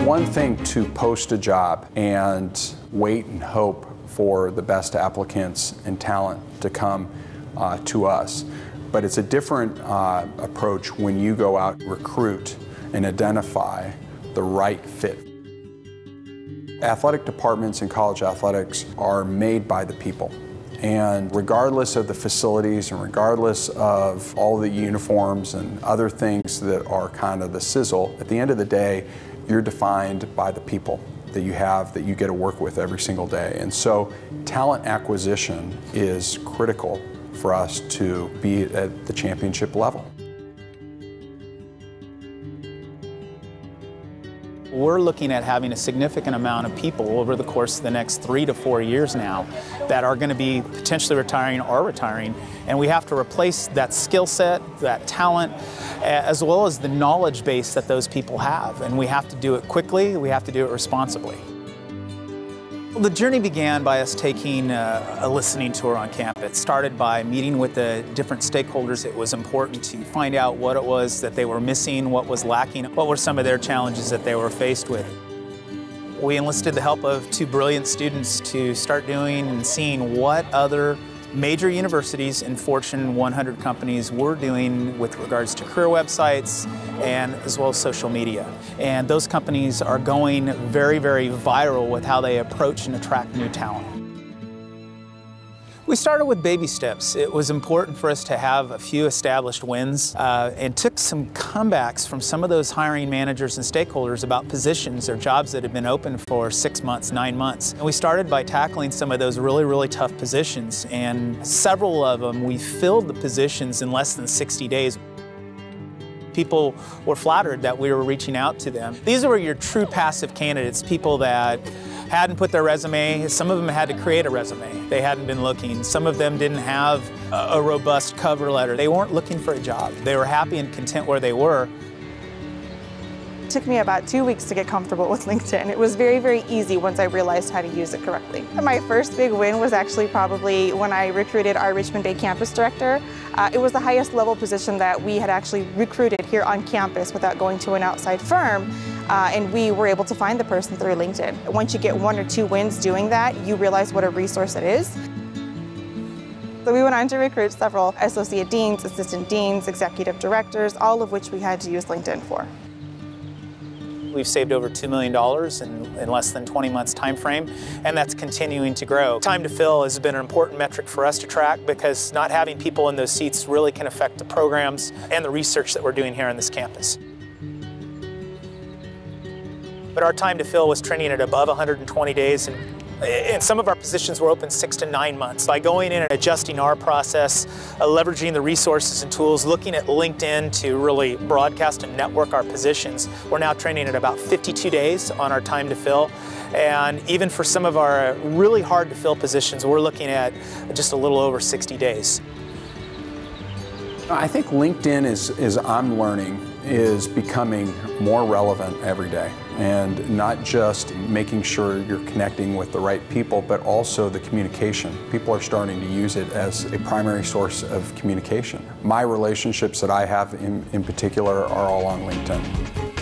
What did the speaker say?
one thing to post a job and wait and hope for the best applicants and talent to come to us, but it's a different approach when you go out and recruit and identify the right fit. Athletic departments in college athletics are made by the people. And regardless of the facilities and regardless of all the uniforms and other things that are kind of the sizzle, at the end of the day, you're defined by the people that you have, that you get to work with every single day. And so talent acquisition is critical for us to be at the championship level. We're looking at having a significant amount of people over the course of the next 3 to 4 years now that are going to be potentially retiring or retiring, and we have to replace that skill set, that talent, as well as the knowledge base that those people have, and we have to do it quickly, we have to do it responsibly. Well, the journey began by us taking a listening tour on campus. It started by meeting with the different stakeholders. It was important to find out what it was that they were missing, what was lacking, what were some of their challenges that they were faced with. We enlisted the help of 2 brilliant students to start doing and seeing what other major universities and Fortune 100 companies were doing with regards to career websites and as well as social media. And those companies are going very, very viral with how they approach and attract new talent. We started with baby steps. It was important for us to have a few established wins and took some comebacks from some of those hiring managers and stakeholders about positions or jobs that had been open for 6 months, 9 months. And we started by tackling some of those really, really tough positions, and several of them we filled the positions in less than 60 days. People were flattered that we were reaching out to them. These were your true passive candidates, people that hadn't put their resume. Some of them had to create a resume. They hadn't been looking. Some of them didn't have a robust cover letter. They weren't looking for a job. They were happy and content where they were. It took me about 2 weeks to get comfortable with LinkedIn. It was very, very easy once I realized how to use it correctly. My first big win was actually probably when I recruited our Richmond Bay campus director. It was the highest level position that we had actually recruited here on campus without going to an outside firm. And we were able to find the person through LinkedIn. Once you get 1 or 2 wins doing that, you realize what a resource it is. So we went on to recruit several associate deans, assistant deans, executive directors, all of which we had to use LinkedIn for. We've saved over $2 million in less than 20 months time frame, and that's continuing to grow. Time to fill has been an important metric for us to track because not having people in those seats really can affect the programs and the research that we're doing here on this campus. But our time to fill was trending at above 120 days, and some of our positions were open 6 to 9 months. By going in and adjusting our process, leveraging the resources and tools, looking at LinkedIn to really broadcast and network our positions, we're now trending at about 52 days on our time to fill. And even for some of our really hard to fill positions, we're looking at just a little over 60 days. I think LinkedIn, as I'm learning, is becoming more relevant every day. And not just making sure you're connecting with the right people, but also the communication. People are starting to use it as a primary source of communication. My relationships that I have in particular are all on LinkedIn.